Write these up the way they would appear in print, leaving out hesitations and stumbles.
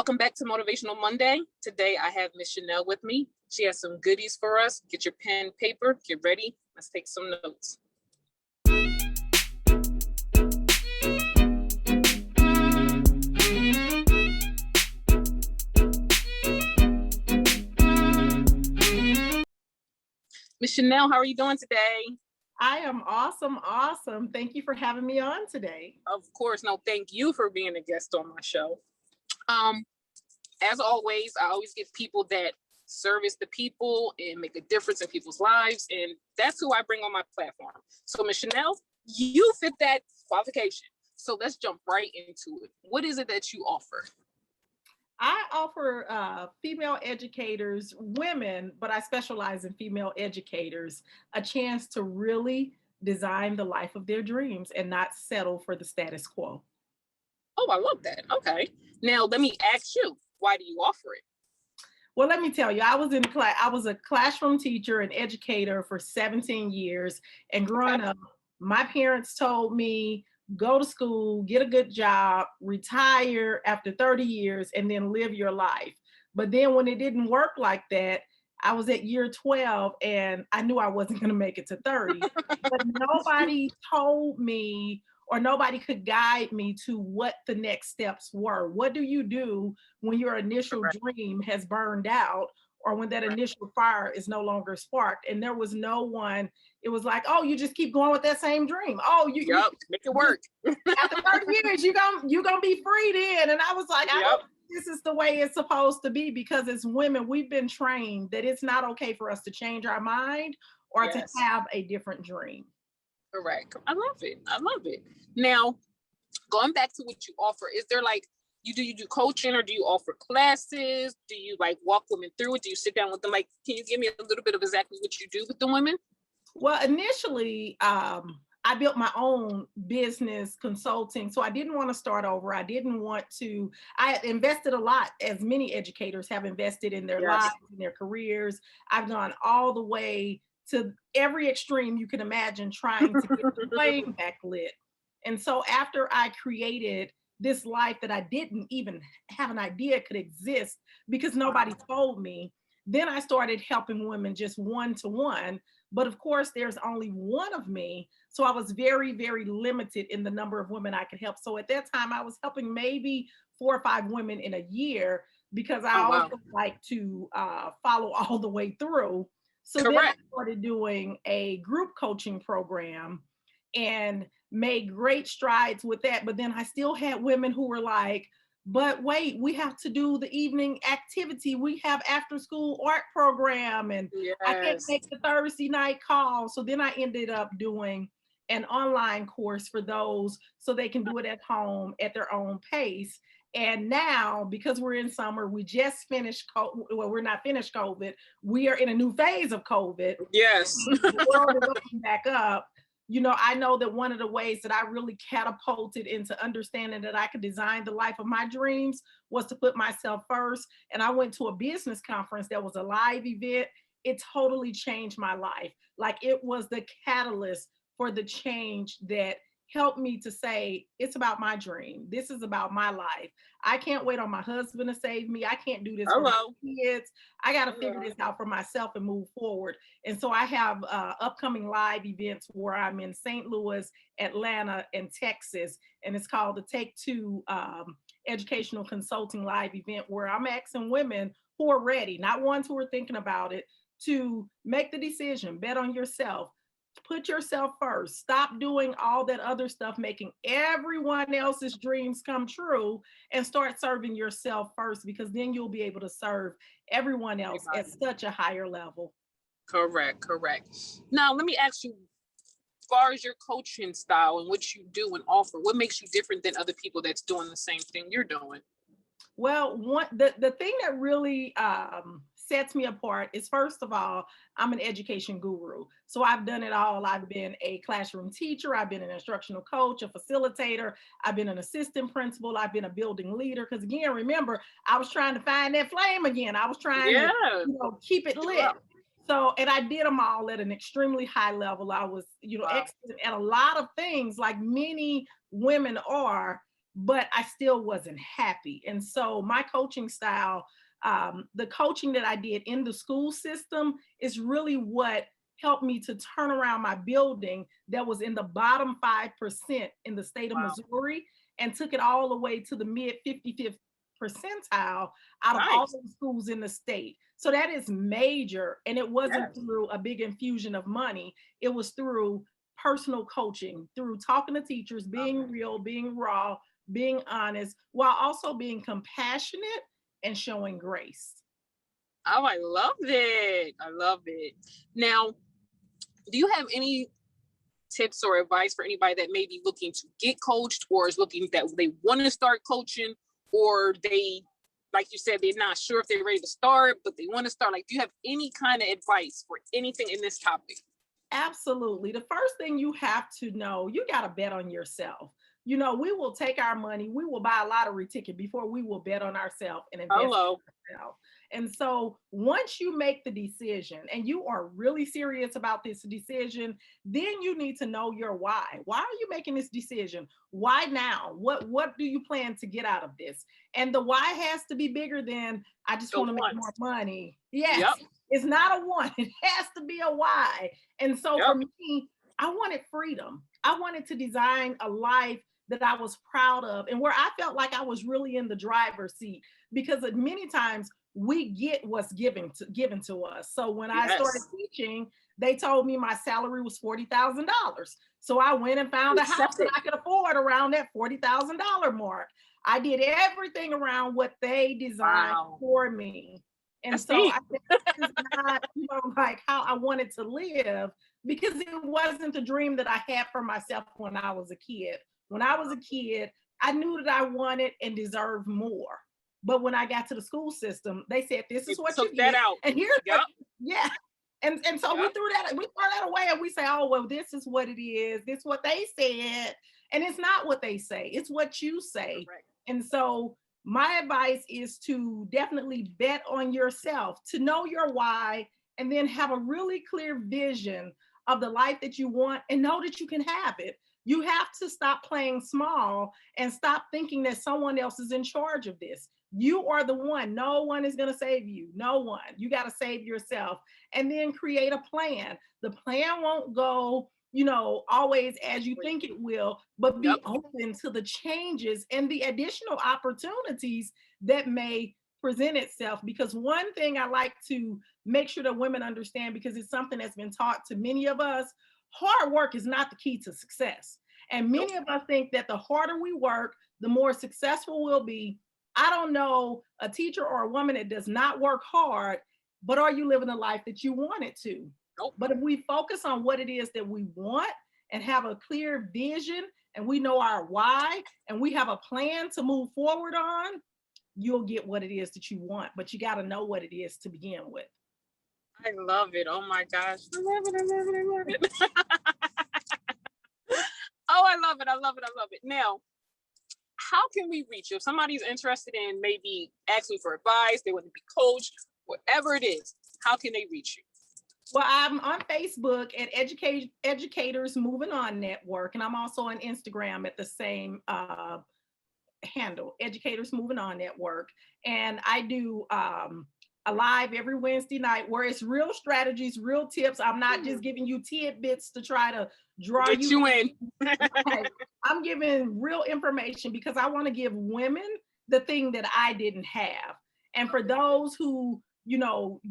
Welcome back to Motivational Monday. Today I have Miss Shenelle with me. She has some goodies for us. Get your pen, paper, get ready. Let's take some notes. Miss Shenelle, how are you doing today? I am awesome. Thank you for having me on today. Of course. No, thank you for being a guest on my show. As always, I always get people that service the people and make a difference in people's lives. And that's who I bring on my platform. So Ms. Shenelle, you fit that qualification. So let's jump right into it. What is it that you offer? I offer female educators, women, but I specialize in female educators, a chance to really design the life of their dreams and not settle for the status quo. Oh, I love that. Okay. Now, let me ask you, why do you offer it? Well, let me tell you, I was a classroom teacher and educator for 17 years. And growing up, my parents told me, go to school, get a good job, retire after 30 years, and then live your life. But then when it didn't work like that, I was at year 12 and I knew I wasn't going to make it to 30. But nobody told me, or nobody could guide me to what the next steps were. What do you do when your initial dream has burned out, or when that initial fire is no longer sparked? And there was no one. It was like, oh, you just keep going with that same dream. Oh, you make it work. After 30 years, you're gonna be free then. And I was like, I don't think this is the way it's supposed to be, because as women, we've been trained that it's not okay for us to change our mind or to have a different dream. Correct. I love it. I love it. Now, going back to what you offer, is there like, you do coaching, or do you offer classes? Do you like walk women through it? Do you sit down with them? Like, can you give me a little bit of exactly what you do with the women? Well, initially, I built my own business consulting. So I didn't want to start over. I had invested a lot, as many educators have invested in their lives, in their careers. I've gone all the way to every extreme you can imagine, trying to get the flame back lit. And so after I created this life that I didn't even have an idea could exist because nobody told me, then I started helping women just one-to-one. But of course, there's only one of me. So I was very, very limited in the number of women I could help. So at that time, I was helping maybe 4 or 5 women in a year, because I also like to follow all the way through. So then I started doing a group coaching program and made great strides with that. But then I still had women who were like, but wait, we have to do the evening activity. We have after school art program, and I can't make the Thursday night call. So then I ended up doing an online course for those so they can do it at home at their own pace. And now, because we're in summer, we just finished, well, we're not finished COVID. We are in a new phase of COVID. Yes. The world is opening back up. You know, I know that one of the ways that I really catapulted into understanding that I could design the life of my dreams was to put myself first. And I went to a business conference that was a live event. It totally changed my life. Like, it was the catalyst for the change that helped me to say, it's about my dream. This is about my life. I can't wait on my husband to save me. I can't do this for my kids. I got to figure this out for myself and move forward. And so I have upcoming live events where I'm in St. Louis, Atlanta, and Texas. And it's called the Take Two Educational Consulting Live event, where I'm asking women who are ready, not ones who are thinking about it, to make the decision, bet on yourself. Put yourself first. Stop doing all that other stuff, making everyone else's dreams come true, and start serving yourself first, because then you'll be able to serve everyone else at such a higher level. Correct. Now, let me ask you, as far as your coaching style and what you do and offer, what makes you different than other people that's doing the same thing you're doing? Well, the thing that really sets me apart is, first of all, I'm an education guru. So I've done it all. I've been a classroom teacher. I've been an instructional coach, a facilitator. I've been an assistant principal. I've been a building leader. Because again, remember, I was trying to find that flame again. I was trying to keep it lit. So, and I did them all at an extremely high level. I was, excellent at a lot of things, like many women are. but I still wasn't happy. And so my coaching style, the coaching that I did in the school system is really what helped me to turn around my building that was in the bottom 5% in the state of Wow. Missouri and took it all the way to the mid 55th percentile out of all Nice. the schools in the state. So that is major. And it wasn't Yes. through a big infusion of money. It was through personal coaching, through talking to teachers, being real, being raw, being honest, while also being compassionate and showing grace. Oh, I love it. I love it. Now, do you have any tips or advice for anybody that may be looking to get coached or is looking that they want to start coaching, or they, like you said, they're not sure if they're ready to start, but they want to start? Like, do you have any kind of advice for anything in this topic? Absolutely. The first thing you have to know, you got to bet on yourself. You know, we will take our money, we will buy a lottery ticket before we will bet on ourselves and invest Hello. in ourselves. And so once you make the decision and you are really serious about this decision, then you need to know your why. Why are you making this decision? Why now? What do you plan to get out of this? And the why has to be bigger than I just want to make more money. Yes. Yep. It's not a one. It has to be a why. And so Yep. for me, I wanted freedom. I wanted to design a life that I was proud of and where I felt like I was really in the driver's seat, because many times we get what's given to us. So when I started teaching, they told me my salary was $40,000. So I went and found a house that I could afford around that $40,000 mark. I did everything around what they designed for me. And That's so deep. I think that's not, like how I wanted to live, because it wasn't the dream that I had for myself when I was a kid. When I was a kid, I knew that I wanted and deserved more. But when I got to the school system, they said, this is what you get. And here's what, And so we throw that away and we say, oh, well, this is what it is. This is what they said. And it's not what they say. It's what you say. Correct. And so my advice is to definitely bet on yourself, to know your why, and then have a really clear vision of the life that you want and know that you can have it. You have to stop playing small and stop thinking that someone else is in charge of this. You are the one. No one is going to save you. No one. You got to save yourself, and then create a plan. The plan won't go, always as you think it will, but be open to the changes and the additional opportunities that may present itself. Because one thing I like to make sure that women understand, because it's something that's been taught to many of us, hard work is not the key to success. And many of us think that the harder we work, the more successful we'll be. I don't know a teacher or a woman that does not work hard, but are you living the life that you wanted to? Nope. But if we focus on what it is that we want and have a clear vision, and we know our why, and we have a plan to move forward on, you'll get what it is that you want. But you got to know what it is to begin with. I love it. Oh my gosh. I love it. I love it. I love it. Oh, I love it. I love it. I love it. Now, how can we reach you? If somebody's interested in maybe asking for advice, they want to be coached, whatever it is, how can they reach you? Well, I'm on Facebook at Educators Moving On Network, and I'm also on Instagram at the same handle, Educators Moving On Network. And I do a live every Wednesday night where it's real strategies, real tips. I'm not just giving you tidbits to try to draw you in. I'm giving real information because I want to give women the thing that I didn't have. And for those who,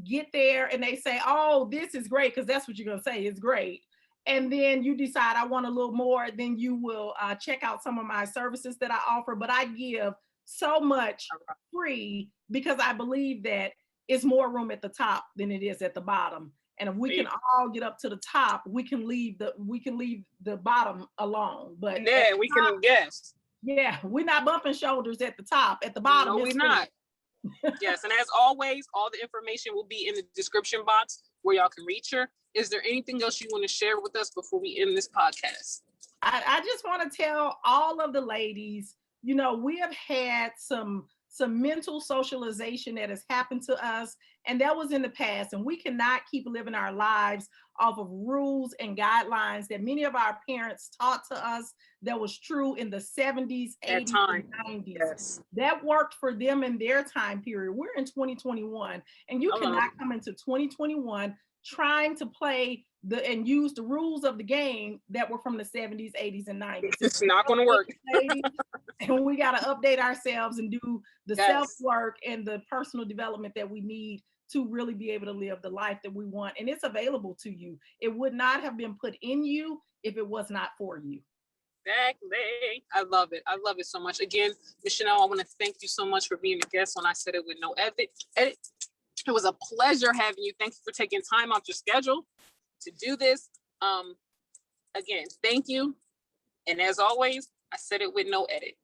get there and they say, oh, this is great, because that's what you're going to say, it's great. And then you decide I want a little more, then you will check out some of my services that I offer. But I give so much free because I believe that it's more room at the top than it is at the bottom. And if we can all get up to the top, we can leave the bottom alone. But yeah, we can guess. Yeah, we're not bumping shoulders at the top. At the bottom, no, we're not. Yes, and as always, all the information will be in the description box where y'all can reach her. Is there anything else you want to share with us before we end this podcast? I just want to tell all of the ladies, we have had some some mental socialization that has happened to us, and that was in the past. And we cannot keep living our lives off of rules and guidelines that many of our parents taught to us that was true in the 70s, 80s, and 90s. Yes. That worked for them in their time period. We're in 2021, and you cannot come into 2021 trying to play and use the rules of the game that were from the 70s, 80s, and 90s. It's not going to work. And we got to update ourselves and do the self-work and the personal development that we need to really be able to live the life that we want. And it's available to you. It would not have been put in you if it was not for you. Exactly. I love it. I love it so much. Again, Ms. Shenelle, I want to thank you so much for being a guest on I Said It With No Edit. It was a pleasure having you. Thank you for taking time off your schedule to do this. Again, thank you. And as always, I said it with no edit.